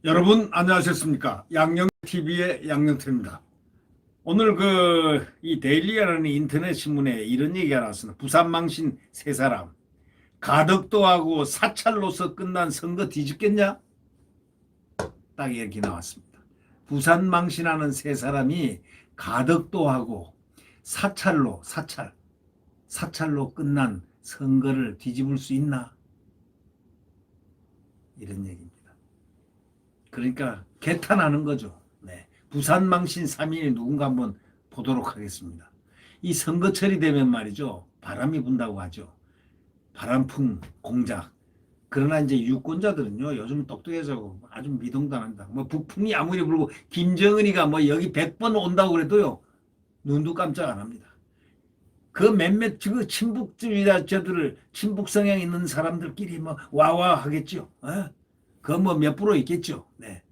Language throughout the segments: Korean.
여러분 안녕하셨습니까? 양영TV의 양영태입니다. 오늘 이 데일리라는 인터넷 신문에 이런 얘기가 나왔습니다. 부산 망신 세 사람 가덕도 하고 사찰로서 끝난 선거 뒤집겠냐? 딱 이렇게 나왔습니다. 부산 망신하는 세 사람이 가덕도 하고 사찰로 끝난 선거를 뒤집을 수 있나? 이런 얘기입니다. 그러니까 개탄하는 거죠. 네. 부산 망신 3인이 누군가 한번 보도록 하겠습니다. 이 선거철이 되면 말이죠. 바람이 분다고 하죠. 바람풍 공작. 그러나 이제 유권자들은요. 요즘 똑똑해져고 아주 미동당한다. 뭐 북풍이 아무리 불고 김정은이가 뭐 여기 100번 온다고 그래도요. 눈도 깜짝 안 합니다. 그 몇몇 친북주의자들을 친북 성향 있는 사람들끼리 뭐 와와 하겠죠. 그 뭐 몇 프로 있겠죠. 네.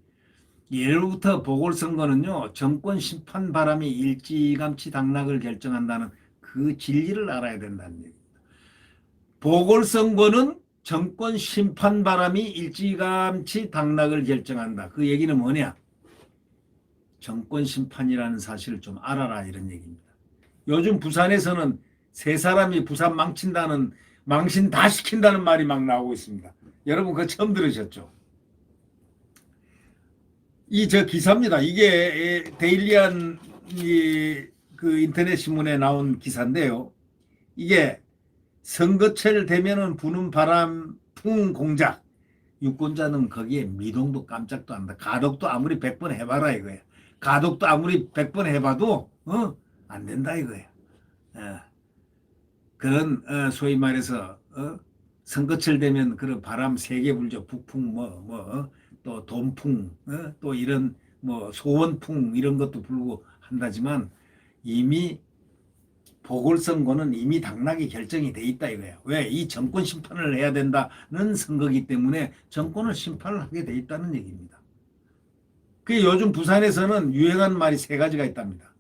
예로부터 보궐선거는요, 정권 심판 바람이 일찌감치 당락을 결정한다는 그 진리를 알아야 된다는 얘기입니다. 보궐선거는 정권 심판 바람이 일찌감치 당락을 결정한다. 그 얘기는 뭐냐? 정권 심판이라는 사실을 좀 알아라 이런 얘기입니다. 요즘 부산에서는 세 사람이 부산 망신 다 시킨다는 말이 막 나오고 있습니다. 여러분 그거 처음 들으셨죠? 저 기사입니다. 이게 데일리안 그 인터넷 신문에 나온 기사인데요. 이게 선거철 되면은 부는 바람 풍 공작. 유권자는 거기에 미동도 깜짝도 안 한다. 가덕도 아무리 100번 해봐라 이거예요. 가덕도 아무리 100번 해봐도 안 된다 이거예요. 그런 소위 말해서 선거철 되면 그런 바람 세게 불죠. 북풍 또 돈풍, 또 이런 뭐 소원풍 이런 것도 불고 한다지만 이미 보궐선거는 이미 당락이 결정이 돼 있다 이거야. 왜? 이 정권 심판을 해야 된다는 선거기 때문에 정권을 심판을 하게 돼 있다는 얘기입니다. 그 요즘 부산에서는 유행하는 말이 세 가지가 있답니다.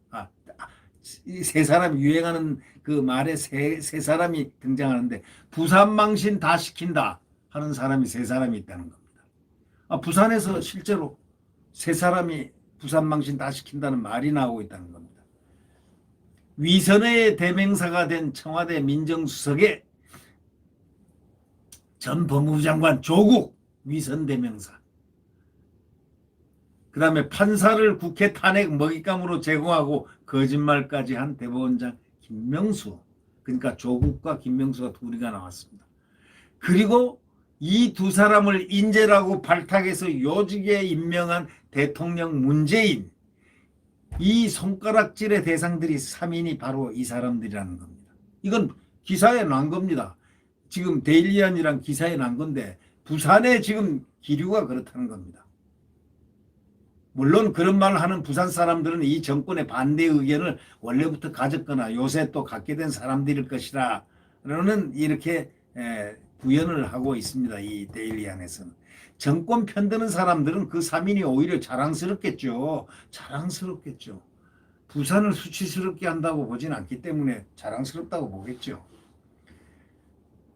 이 세 사람이 유행하는 그 말에 세 사람이 등장하는데 부산 망신 다 시킨다 하는 사람이 세 사람이 있다는 겁니다. 부산에서 실제로 세 사람이 부산 망신 다 시킨다는 말이 나오고 있다는 겁니다. 위선의 대명사가 된 청와대 민정수석의 전 법무부 장관 조국 위선 대명사. 그 다음에 판사를 국회 탄핵 먹잇감으로 제공하고 거짓말까지 한 대법원장 김명수. 그러니까 조국과 김명수가 둘이가 나왔습니다. 그리고 이 두 사람을 인재라고 발탁해서 요직에 임명한 대통령 문재인. 이 손가락질의 대상들이 3인이 바로 이 사람들이라는 겁니다. 이건 기사에 난 겁니다. 지금 데일리안이랑 기사에 난 건데 부산의 지금 기류가 그렇다는 겁니다. 물론 그런 말을 하는 부산 사람들은 이 정권의 반대 의견을 원래부터 가졌거나 요새 또 갖게 된 사람들일 것이라 라는 이렇게 구현을 하고 있습니다. 이 데일리안에서는. 정권 편드는 사람들은 그 3인이 오히려 자랑스럽겠죠. 자랑스럽겠죠. 부산을 수치스럽게 한다고 보진 않기 때문에 자랑스럽다고 보겠죠.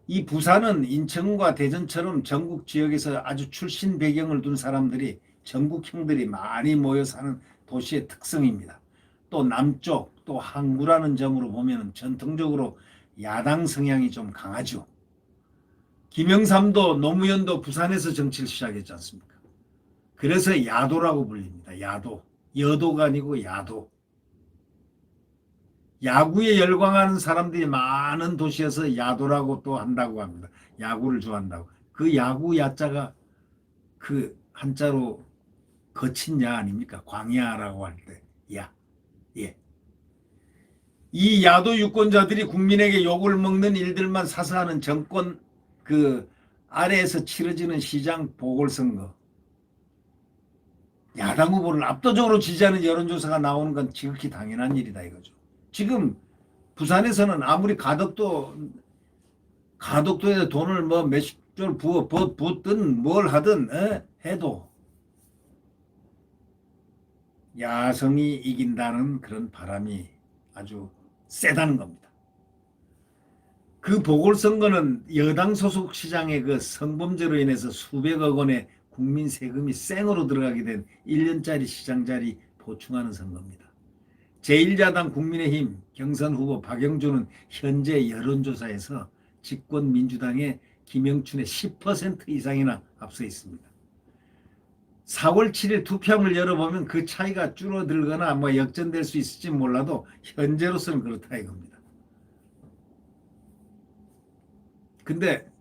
이 부산은 인천과 대전처럼 전국 지역에서 아주 출신 배경을 둔 사람들이 전국형들이 많이 모여 사는 도시의 특성입니다. 또 남쪽 또 항구라는 점으로 보면 전통적으로 야당 성향이 좀 강하죠. 김영삼도 노무현도 부산에서 정치를 시작했지 않습니까? 그래서 야도라고 불립니다. 야도. 여도가 아니고 야도. 야구에 열광하는 사람들이 많은 도시에서 야도라고 또 한다고 합니다. 야구를 좋아한다고. 그 야구 야자가 그 한자로 거친 야 아닙니까? 광야라고 할 때 야. 예. 이 야도 유권자들이 국민에게 욕을 먹는 일들만 사서 하는 정권 그 아래에서 치러지는 시장 보궐선거. 야당 후보를 압도적으로 지지하는 여론조사가 나오는 건 지극히 당연한 일이다 이거죠. 지금 부산에서는 아무리 가덕도에 돈을 뭐 몇십 조를 붓든 뭘 하든 해도 야성이 이긴다는 그런 바람이 아주 세다는 겁니다. 그 보궐선거는 여당 소속 시장의 그 성범죄로 인해서 수백억 원의 국민 세금이 생으로 들어가게 된 1년짜리 시장 자리 보충하는 선거입니다. 제1야당 국민의힘 경선 후보 박영준은 현재 여론조사에서 집권 민주당의 김영춘의 10% 이상이나 앞서 있습니다. 4월 7일 투표함을 열어보면 그 차이가 줄어들거나 역전될 수 있을지 몰라도 현재로서는 그렇다 이겁니다. 근데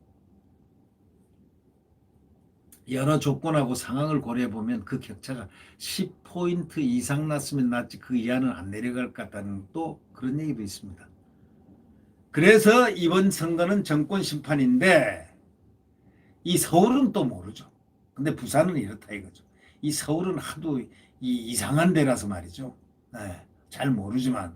여러 조건하고 상황을 고려해보면 그 격차가 10포인트 이상 났으면 낫지 그 이하는 안 내려갈 것 같다는 또 그런 얘기도 있습니다. 그래서 이번 선거는 정권 심판인데 이 서울은 또 모르죠. 근데 부산은 이렇다 이거죠. 이 서울은 하도 이상한 데라서 말이죠. 네, 잘 모르지만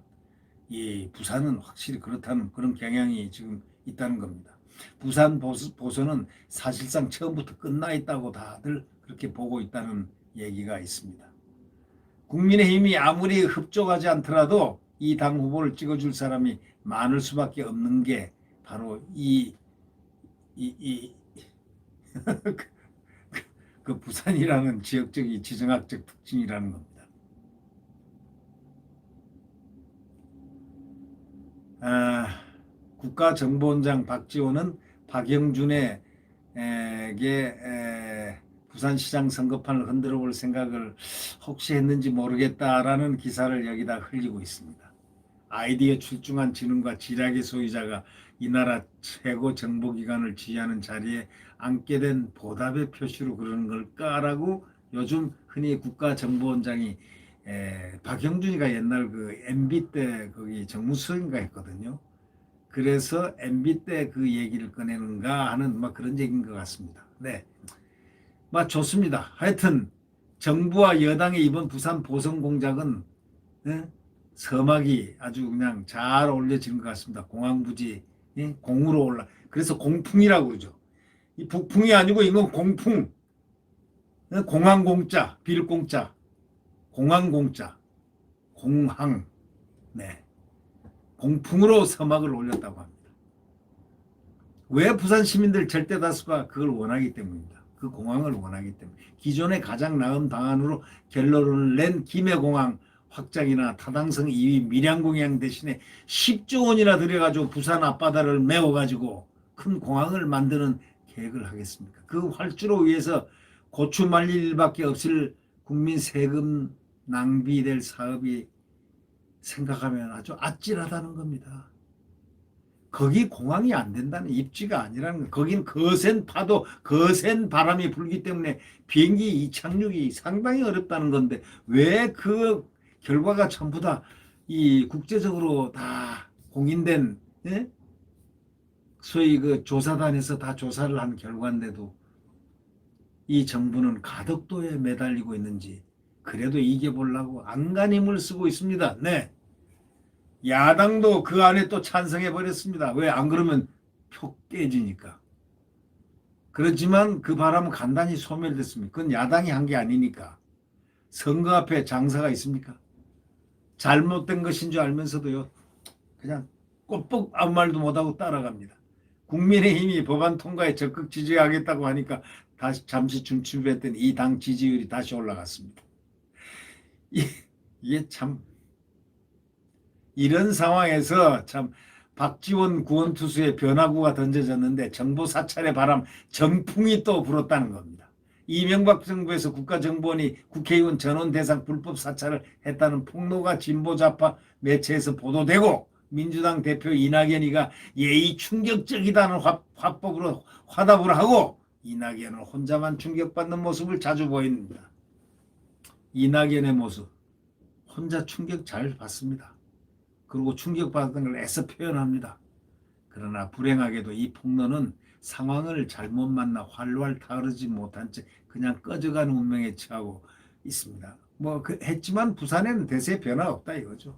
이 부산은 확실히 그렇다는 그런 경향이 지금 있다는 겁니다. 부산 보선은 사실상 처음부터 끝나 있다고 다들 그렇게 보고 있다는 얘기가 있습니다. 국민의힘이 아무리 흡족하지 않더라도 이 당 후보를 찍어줄 사람이 많을 수밖에 없는 게 바로 그 부산이라는 지역적 지정학적 특징이라는 겁니다. 국가정보원장 박지원은 박영준에게 부산시장 선거판을 흔들어 볼 생각을 혹시 했는지 모르겠다라는 기사를 여기다 흘리고 있습니다. 아이디어 출중한 지능과 지략의 소유자가 이 나라 최고 정보기관을 지휘하는 자리에 앉게 된 보답의 표시로 그러는 걸까라고 요즘 흔히 국가정보원장이 박영준이가 옛날 그 MB 때 거기 정무수석인가 했거든요. 그래서 MB 때 그 얘기를 꺼내는가 하는 그런 얘기인 것 같습니다. 네, 좋습니다. 하여튼 정부와 여당의 이번 부산 보선 공작은 서막이 아주 그냥 잘 올려진 것 같습니다. 공항부지 공으로 올라. 그래서 공풍이라고 그러죠. 이 북풍이 아니고 이건 공풍. 공항공짜, 빌공짜, 공항공짜, 공항. 네, 공풍으로 서막을 올렸다고 합니다. 왜 부산 시민들 절대 다수가 그걸 원하기 때문입니다. 그 공항을 원하기 때문에. 기존의 가장 나은 방안으로 결론을 낸 김해공항 확장이나 타당성 2위 밀양공항 대신에 10조 원이나 들여가지고 부산 앞바다를 메워가지고 큰 공항을 만드는 계획을 하겠습니까? 그 활주로 위해서 고추 말릴 일밖에 없을 국민 세금 낭비될 사업이 생각하면 아주 아찔하다는 겁니다. 거기 공항이 안 된다는 입지가 아니라는 거. 거긴 거센 파도, 거센 바람이 불기 때문에 비행기 이착륙이 상당히 어렵다는 건데 왜 그 결과가 전부 다 이 국제적으로 다 공인된 소위 그 조사단에서 다 조사를 한 결과인데도 이 정부는 가덕도에 매달리고 있는지 그래도 이겨보려고 안간힘을 쓰고 있습니다. 네. 야당도 그 안에 또 찬성해 버렸습니다. 왜 안 그러면 표 깨지니까. 그렇지만 그 바람은 간단히 소멸됐습니다. 그건 야당이 한 게 아니니까. 선거 앞에 장사가 있습니까? 잘못된 것인 줄 알면서도요. 그냥 꼼뻑 아무 말도 못하고 따라갑니다. 국민의힘이 법안 통과에 적극 지지하겠다고 하니까 다시 잠시 중추했던 이 당 지지율이 다시 올라갔습니다. 이게 참 이런 상황에서 참 박지원 구원투수의 변화구가 던져졌는데 정보 사찰의 바람 정풍이 또 불었다는 겁니다. 이명박 정부에서 국가정보원이 국회의원 전원 대상 불법 사찰을 했다는 폭로가 진보 좌파 매체에서 보도되고 민주당 대표 이낙연이가 예의 충격적이다는 화법으로 화답을 하고 이낙연은 혼자만 충격받는 모습을 자주 보입니다. 이낙연의 모습 혼자 충격 잘 받습니다. 그리고 충격받은 걸 애써 표현합니다. 그러나 불행하게도 이 폭로는 상황을 잘못 만나 활활 타오르지 못한 채 그냥 꺼져가는 운명에 처하고 있습니다. 했지만 부산에는 대세 변화 없다 이거죠.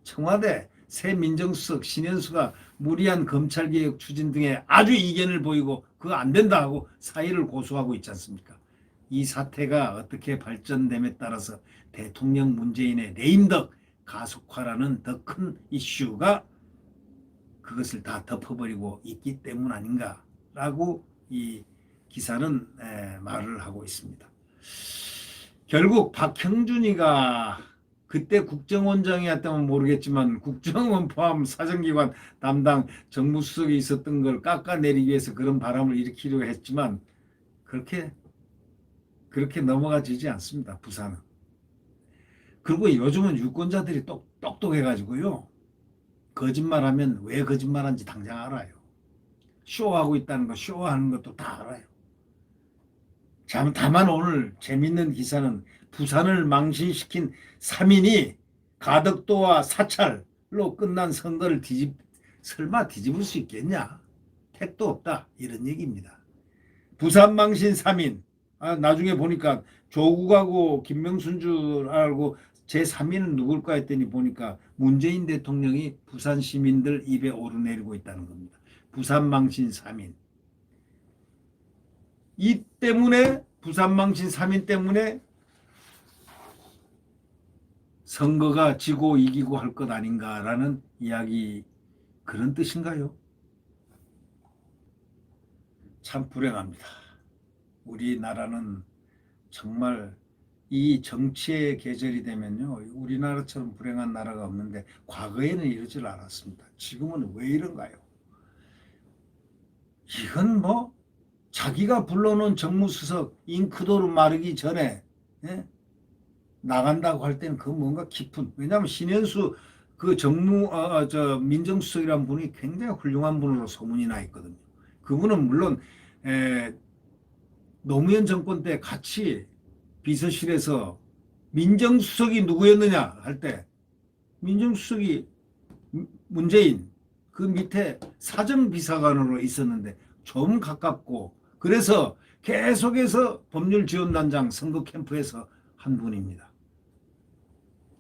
청와대 새 민정수석 신현수가 무리한 검찰개혁 추진 등에 아주 이견을 보이고 그거 안 된다 하고 사의를 고수하고 있지 않습니까? 이 사태가 어떻게 발전됨에 따라서 대통령 문재인의 레임덕 가속화라는 더 큰 이슈가 그것을 다 덮어버리고 있기 때문 아닌가라고 이 기사는 말을 하고 있습니다. 결국 박형준이가 그때 국정원장이었다면 모르겠지만 국정원 포함 사정기관 담당 정무수석이 있었던 걸 깎아내리기 위해서 그런 바람을 일으키려고 했지만 그렇게 넘어가지지 않습니다. 부산은. 그리고 요즘은 유권자들이 똑똑해가지고요. 거짓말하면 왜 거짓말한지 당장 알아요. 쇼하고 있다는 거, 쇼하는 것도 다 알아요. 다만 오늘 재밌는 기사는 부산을 망신시킨 3인이 가덕도와 사찰로 끝난 선거를 설마 뒤집을 수 있겠냐? 택도 없다. 이런 얘기입니다. 부산 망신 3인. 나중에 보니까 조국하고 김명순 줄 알고 제3인은 누굴까 했더니 보니까 문재인 대통령이 부산 시민들 입에 오르내리고 있다는 겁니다. 부산 망신 3인. 이 때문에 부산 망신 3인 때문에 선거가 지고 이기고 할 것 아닌가라는 이야기 그런 뜻인가요? 참 불행합니다. 우리나라는 정말 이 정치의 계절이 되면요. 우리나라처럼 불행한 나라가 없는데 과거에는 이러질 않았습니다. 지금은 왜 이런가요? 이건 뭐 자기가 불러놓은 정무수석 잉크도로 마르기 전에 나간다고 할 때는 그 뭔가 깊은 왜냐하면 신현수 그 민정수석이라는 분이 굉장히 훌륭한 분으로 소문이 나 있거든요. 그분은 물론 노무현 정권 때 같이 비서실에서 민정수석이 누구였느냐 할 때 민정수석이 문재인 그 밑에 사정비서관으로 있었는데 좀 가깝고 그래서 계속해서 법률지원단장 선거 캠프에서 한 분입니다.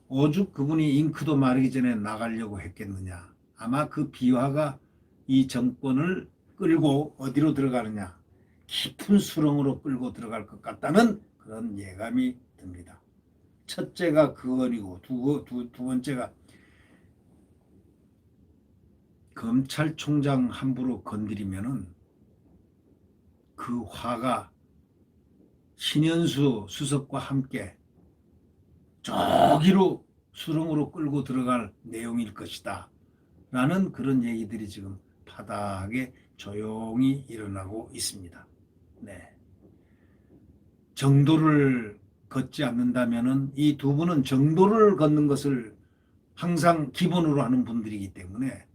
오죽 그분이 잉크도 마르기 전에 나가려고 했겠느냐. 아마 그 비화가 이 정권을 끌고 어디로 들어가느냐. 깊은 수렁으로 끌고 들어갈 것 같다는 그런 예감이 듭니다. 첫째가 그거이고 두 번째가 검찰총장 함부로 건드리면은 그 화가 신현수 수석과 함께 저기로 수렁으로 끌고 들어갈 내용일 것이다. 라는 그런 얘기들이 지금 파다하게 조용히 일어나고 있습니다. 네. 정도를 걷지 않는다면은 이 두 분은 정도를 걷는 것을 항상 기본으로 하는 분들이기 때문에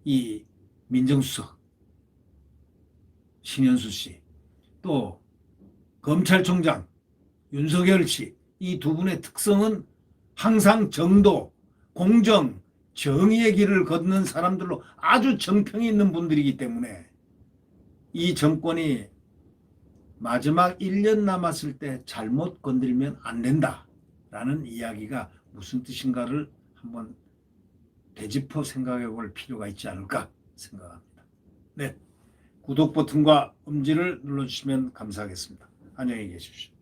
이 민정수석 신현수 씨, 또 검찰총장 윤석열 씨, 이 두 분의 특성은 항상 정도, 공정, 정의의 길을 걷는 사람들로 아주 정평이 있는 분들이기 때문에 이 정권이 마지막 1년 남았을 때 잘못 건드리면 안 된다라는 이야기가 무슨 뜻인가를 한번 되짚어 생각해 볼 필요가 있지 않을까 생각합니다. 네, 구독 버튼과 엄지를 눌러주시면 감사하겠습니다. 안녕히 계십시오.